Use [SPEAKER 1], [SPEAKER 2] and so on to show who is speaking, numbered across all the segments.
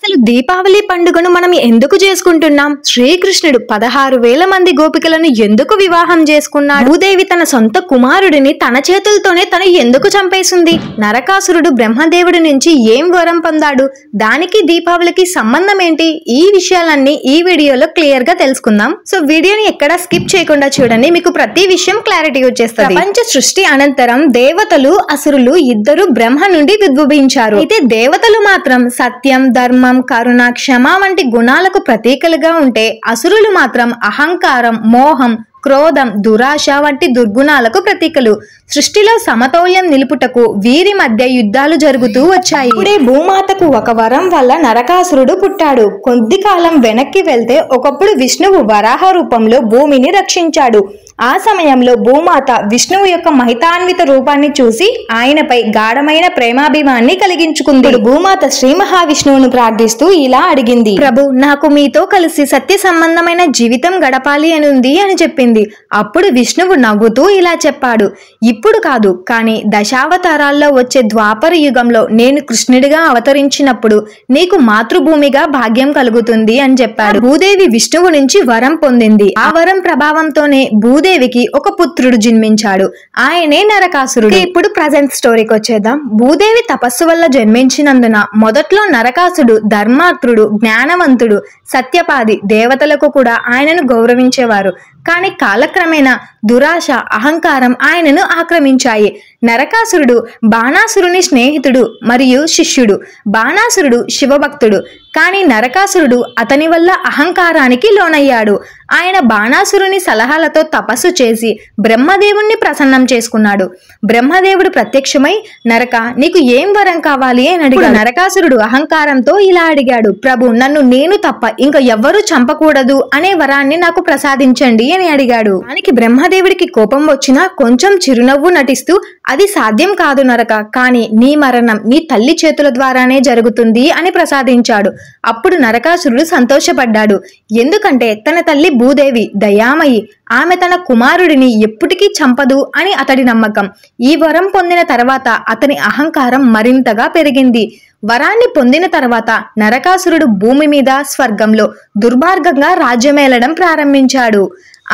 [SPEAKER 1] అసలు దీపావళి పండుగను మనం ఎందుకు చేసుకుంటున్నాం? శ్రీకృష్ణుడు 16,000 మంది గోపికలను ఎందుకు వివాహం చేసుకున్నాడు? భూదేవి తన సొంత కుమారుడిని తన చేతులతోనే తను ఎందుకు చంపేసింది? నరకాసురుడు బ్రహ్మదేవుడి నుంచి ఏం వరం పొందాడు? దానికి దీపావళికి సంబంధం ఏంటి? ఈ విషయాలన్నీ ఈ వీడియోలో క్లియర్ గా తెలుసుకుందాం. సో వీడియోని ఎక్కడా స్కిప్ చేయకుండా చూడండి, మీకు ప్రతి విషయం క్లారిటీ వచ్చేస్తుంది. ప్రపంచ సృష్టి అనంతరం దేవతలు అసురులు ఇద్దరు బ్రహ్మ నుండి ఉద్భవించారు. అయితే దేవతలు మాత్రం సత్యం, ధర్మం, కరుణ, క్షమ వంటి గుణాలకు ప్రతీకలుగా ఉంటే అసురులు మాత్రం అహంకారం, మోహం, క్రోధం, దురాశ వంటి దుర్గుణాలకు ప్రతీకలు. సృష్టిలో సమతౌల్యం నిలుపుటకు వీరి మధ్య యుద్ధాలు జరుగుతూ వచ్చాయి. ఇప్పుడే భూమాతకు ఒక వరం వల్ల నరకాసురుడు పుట్టాడు. కొద్ది కాలం వెనక్కి వెళ్తే ఒకప్పుడు విష్ణువు వరాహ రూపంలో భూమిని రక్షించాడు. ఆ సమయంలో భూమాత విష్ణువు యొక్క మహితాన్విత రూపాన్ని చూసి ఆయనపై గాఢమైన ప్రేమాభిమాన్ని కలిగించుకుంది. భూమాత శ్రీ మహావిష్ణువును ప్రార్థిస్తూ ఇలా అడిగింది, ప్రభు, నాకు మీతో కలిసి సత్య సంబంధమైన జీవితం గడపాలి అని ఉంది అని చెప్పింది. అప్పుడు విష్ణువు నవ్వుతూ ఇలా చెప్పాడు, ఇప్పుడు కాదు, కానీ దశావతారాల్లో వచ్చే ద్వాపర యుగంలో నేను కృష్ణుడిగా అవతరించినప్పుడు నీకు మాతృభూమిగా భాగ్యం కలుగుతుంది అని చెప్పాడు. భూదేవి విష్ణువు నుంచి వరం పొందింది. ఆ వరం ప్రభావంతోనే భూదేవికి ఒక పుత్రుడు జన్మించాడు. ఆయనే నరకాసురుడు. ఇప్పుడు ప్రజెంట్ స్టోరీకి వచ్చేద్దాం. భూదేవి తపస్సు వల్ల జన్మించినందున మొదట్లో నరకాసుడు ధర్మాత్రుడు, జ్ఞానవంతుడు, సత్యపాది, దేవతలకు కూడా ఆయనను గౌరవించేవారు. కానీ కాలక్రమేణా దురాశ, అహంకారం ఆయనను ఆక్రమించాయి. నరకాసురుడు బాణాసురుని స్నేహితుడు మరియు శిష్యుడు. బాణాసురుడు శివభక్తుడు, కానీ నరకాసురుడు అతని వల్ల అహంకారానికి లోనయ్యాడు. ఆయన బాణాసురుని సలహాలతో తపస్సు చేసి బ్రహ్మదేవుణ్ణి ప్రసన్నం చేసుకున్నాడు. బ్రహ్మదేవుడు ప్రత్యక్షమై, నరక, నీకు ఏం వరం కావాలి అని అడిగాడు. నరకాసురుడు అహంకారంతో ఇలా అడిగాడు, ప్రభు, నన్ను నేను తప్ప ఇంకా ఎవ్వరూ చంపకూడదు అనే వరాన్ని నాకు ప్రసాదించండి అని అడిగాడు. దానికి బ్రహ్మదేవుడికి కోపం వచ్చినా కొంచెం చిరునవ్వు నటిస్తూ, అది సాధ్యం కాదు నరక, కానీ నీ మరణం నీ తల్లి చేతుల ద్వారానే జరుగుతుంది అని ప్రసాదించాడు. అప్పుడు నరకాసురుడు సంతోషపడ్డాడు. ఎందుకంటే తన తల్లి భూదేవి దయామయి, ఆమె తన కుమారుడిని ఎప్పటికీ చంపదు అని అతడి నమ్మకం. ఈ వరం పొందిన తర్వాత అతని అహంకారం మరింతగా పెరిగింది. వరాన్ని పొందిన తర్వాత నరకాసురుడు భూమి మీద, స్వర్గంలో దుర్మార్గంగా రాజ్యమేలడం ప్రారంభించాడు.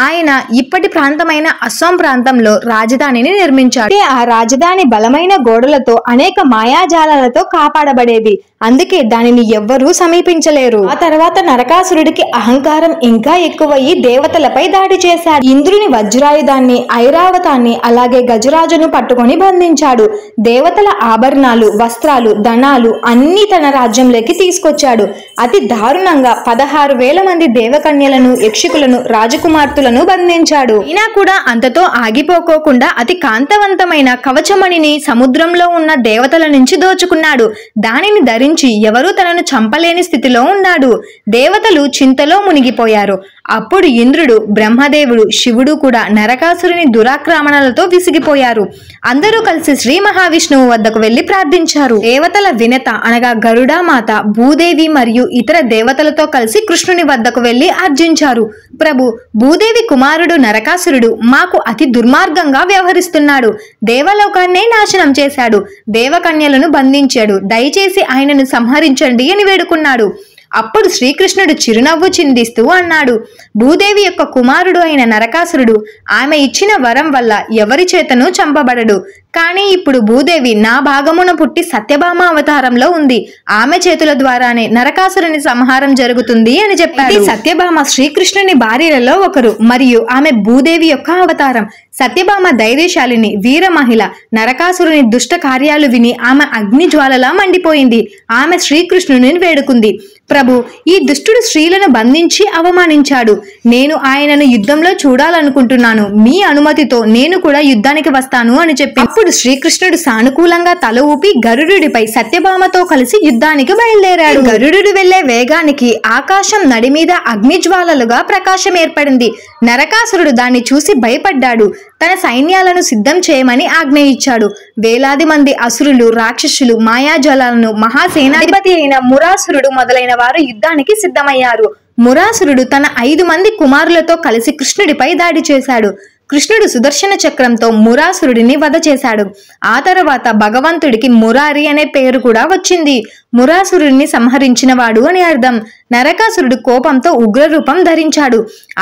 [SPEAKER 1] ఆయన ఇప్పటి ప్రాంతమైన అస్సాం ప్రాంతంలో రాజధానిని నిర్మించాడు. ఆ రాజధాని బలమైన గోడలతో, అనేక మాయాజాలాలతో కాపాడబడేది. అందుకే దానిని ఎవ్వరూ సమీపించలేరు. ఆ తర్వాత నరకాసురుడికి అహంకారం ఇంకా ఎక్కువయ్యి దేవతలపై దాడి చేశాడు. ఇంద్రుని వజ్రాయుధాన్ని, ఐరావతాన్ని, అలాగే గజరాజును పట్టుకొని బంధించాడు. దేవతల ఆభరణాలు, వస్త్రాలు, ధనాలు అన్ని తన రాజ్యంలోకి తీసుకొచ్చాడు. అతి దారుణంగా 16,000 మంది దేవకన్యలను, యక్షికులను, రాజకుమార్తెలను బంధించాడు. అయినా కూడా అంతతో ఆగిపోకోకుండా అతి కాంతవంతమైన కవచమణిని సముద్రంలో ఉన్న దేవతల నుంచి దోచుకున్నాడు. దానిని ధరించి ఎవరూ తనను చంపలేని స్థితిలో ఉన్నాడు. దేవతలు చింతలో మునిగిపోయారు. అప్పుడు ఇంద్రుడు, బ్రహ్మదేవుడు, శివుడు కూడా నరకాసురుని దురాక్రమణలతో విసిగిపోయారు. అందరూ కలిసి శ్రీ మహావిష్ణువు వద్దకు వెళ్లి ప్రార్థించారు. దేవతల వినత అనగా గరుడామాత, భూదేవి మరియు ఇతర దేవతలతో కలిసి కృష్ణుని వద్దకు వెళ్లి అర్జించారు, ప్రభు, భూదేవి కుమారుడు నరకాసురుడు మాకు అతి దుర్మార్గంగా వ్యవహరిస్తున్నాడు. దేవలోకాన్నే నాశనం చేశాడు. దేవకన్యలను బంధించాడు. దయచేసి ఆయనను సంహరించండి అని వేడుకున్నాడు. అప్పుడు శ్రీకృష్ణుడు చిరునవ్వు చిందిస్తూ అన్నాడు, భూదేవి యొక్క కుమారుడు అయిన నరకాసురుడు ఆమె ఇచ్చిన వరం వల్ల ఎవరి చేతను చంపబడడు. కానీ ఇప్పుడు భూదేవి నా భాగమున పుట్టి సత్యభామ అవతారంలో ఉంది. ఆమె చేతుల ద్వారానే నరకాసురుని సంహారం జరుగుతుంది అని చెప్పాడు. సత్యభామ శ్రీకృష్ణుని భార్యలలో ఒకరు మరియు ఆమె భూదేవి యొక్క అవతారం. సత్యభామ ధైర్యశాలిని, వీర మహిళ. నరకాసురుని దుష్ట కార్యాలు విని ఆమె అగ్ని జ్వాలలా మండిపోయింది. ఆమె శ్రీకృష్ణుని వేడుకుంది, ప్రభు, ఈ దుష్టుడు స్త్రీలను బంధించి అవమానించాడు. నేను ఆయనను యుద్ధంలో చూడాలనుకుంటున్నాను. మీ అనుమతితో నేను కూడా యుద్ధానికి వస్తాను అని చెప్పి అప్పుడు శ్రీకృష్ణుడు సానుకూలంగా తల ఊపి గరుడుడిపై సత్యభామతో కలిసి యుద్ధానికి బయలుదేరాడు. గరుడు వెళ్లే వేగానికి ఆకాశం నడి మీద అగ్నిజ్వాలలుగా ప్రకాశం ఏర్పడింది. నరకాసురుడు దాన్ని చూసి భయపడ్డాడు. తన సైన్యాలను సిద్ధం చేయమని ఆజ్ఞ ఇచ్చాడు. వేలాది మంది అసురులు, రాక్షసులు, మాయాజాలను, మహాసేనాధిపతి అయిన మురాసురుడు మొదలైన వారు యుద్ధానికి సిద్ధమయ్యారు. మురాసురుడు తన 5 మంది కుమారులతో కలిసి కృష్ణుడిపై దాడి చేశాడు. కృష్ణుడు సుదర్శన చక్రంతో మురాసురుడిని వధ చేశాడు. ఆ తర్వాత భగవంతుడికి మురారి అనే పేరు కూడా వచ్చింది. మురాసురుడిని సంహరించినవాడు అని అర్థం. నరకాసురుడు కోపంతో ఉగ్రరూపం ధరించాడు.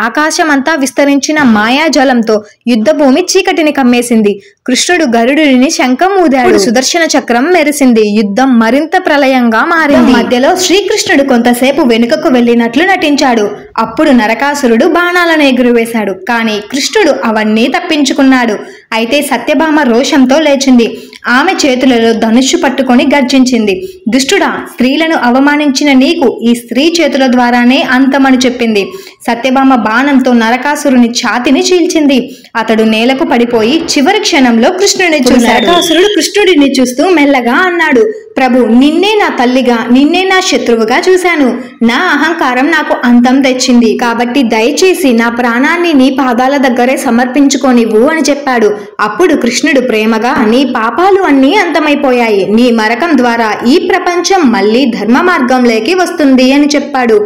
[SPEAKER 1] ఆకాశమంతా విస్తరించిన మాయాజలంతో యుద్ధభూమి చీకటిని కమ్మేసింది. కృష్ణుడు గరుడుని శంఖం ఊదాడు. సుదర్శన చక్రం మెరిసింది. యుద్ధం మరింత ప్రళయంగా మారింది. మధ్యలో శ్రీకృష్ణుడు కొంతసేపు వెనుకకు వెళ్ళినట్లు నటించాడు. అప్పుడు నరకాసురుడు బాణాలను ఎగురవేశాడు. కానీ కృష్ణుడు అవన్నీ తప్పించుకున్నాడు. అయితే సత్యభామ రోషంతో లేచింది. ఆమె చేతులలో ధనుస్సు పట్టుకొని గర్జించింది. దుష్టుడా, స్త్రీలను అవమానించిన నీకు ఈ స్త్రీ చేతుల ద్వారానే అంతమని చెప్పింది. సత్యభామ బాణంతో నరకాసురుని ఛాతిని చీల్చింది. అతడు నేలకు పడిపోయి చివరి క్షణంలో కృష్ణుడిని చూశాడు. నరకాసురుడు కృష్ణుడిని చూస్తూ మెల్లగా అన్నాడు, ప్రభు, నిన్నే నా తల్లిగా, నిన్నే నా శత్రువుగా చూశాను. నా అహంకారం నాకు అంతం తెచ్చింది. కాబట్టి దయచేసి నా ప్రాణాన్ని నీ పాదాల దగ్గరే సమర్పించుకోనివ్వు అని చెప్పాడు. అప్పుడు కృష్ణుడు ప్రేమగా, నీ పాపాలు అన్నీ అంతమైపోయాయి. నీ మరకం ద్వారా ఈ ప్రపంచం మళ్ళీ ధర్మ మార్గంలోకి వస్తుంది అని చెప్పాడు.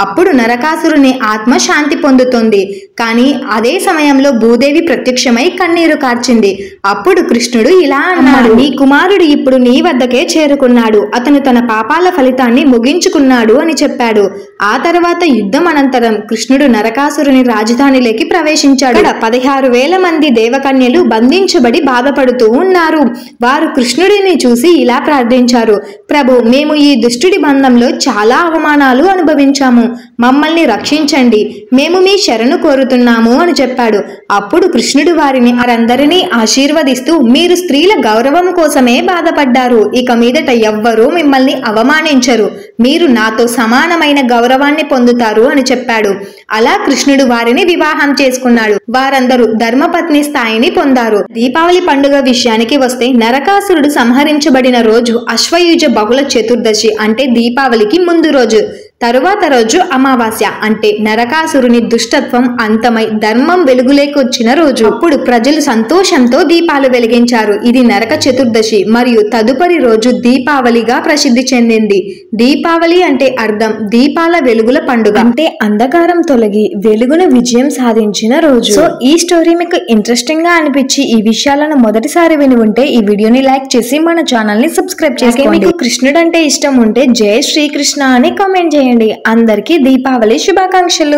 [SPEAKER 1] అప్పుడు నరకాసురుని ఆత్మ శాంతి పొందుతుంది. కానీ అదే సమయంలో భూదేవి ప్రత్యక్షమై కన్నీరు కార్చింది. అప్పుడు కృష్ణుడు ఇలా అన్నాడు, నీ కుమారుడు ఇప్పుడు నీ వద్దకే చేరుకున్నాడు. అతను తన పాపాల ఫలితాన్ని ముగించుకున్నాడు అని చెప్పాడు. ఆ తర్వాత యుద్ధం అనంతరం కృష్ణుడు నరకాసురుని రాజధానిలోకి ప్రవేశించాడు. 16,000 మంది దేవకన్యలు బంధించబడి బాధపడుతూ ఉన్నారు. వారు కృష్ణుడిని చూసి ఇలా ప్రార్థించారు, ప్రభు, మేము ఈ దుష్టుడి బంధంలో చాలా అవమానాలు అనుభవించాము. మమ్మల్ని రక్షించండి. మేము మీ శరణు కోరుతున్నాము అని చెప్పాడు. అప్పుడు కృష్ణుడు వారందరినీ ఆశీర్వదిస్తూ, మీరు స్త్రీల గౌరవం కోసమే బాధపడ్డారు. ఇక మీదట ఎవ్వరూ మిమ్మల్ని అవమానించరు. మీరు నాతో సమానమైన గౌరవాన్ని పొందుతారు అని చెప్పాడు. అలా కృష్ణుడు వారిని వివాహం చేసుకున్నాడు. వారందరూ ధర్మపత్ని స్థాయిని పొందారు. దీపావళి పండుగ విషయానికి వస్తే నరకాసురుడు సంహరించబడిన రోజు అశ్వయుజ బహుళ చతుర్దశి, అంటే దీపావళికి ముందు రోజు. తరువాత రోజు అమావాస్య, అంటే నరకాసురుని దుష్టత్వం అంతమై ధర్మం వెలుగులోకి వచ్చిన రోజు. అప్పుడు ప్రజలు సంతోషంతో దీపాలు వెలిగించారు. ఇది నరక చతుర్దశి మరియు తదుపరి రోజు దీపావళిగా ప్రసిద్ధి చెందింది. దీపావళి అంటే అర్థం దీపాల వెలుగుల పండుగ, అంటే అంధకారం తొలగి వెలుగున విజయం సాధించిన రోజు. సో ఈ స్టోరీ మీకు ఇంట్రెస్టింగ్ గా అనిపించి ఈ విషయాలను మొదటిసారి విని ఉంటే ఈ వీడియోని లైక్ చేసి మన ఛానల్ ని సబ్స్క్రైబ్ చేసుకోండి. మీకు కృష్ణుడు అంటే ఇష్టం ఉంటే జై శ్రీకృష్ణ అని కామెంట్ చేయండి. అందరికీ దీపావళి శుభాకాంక్షలు.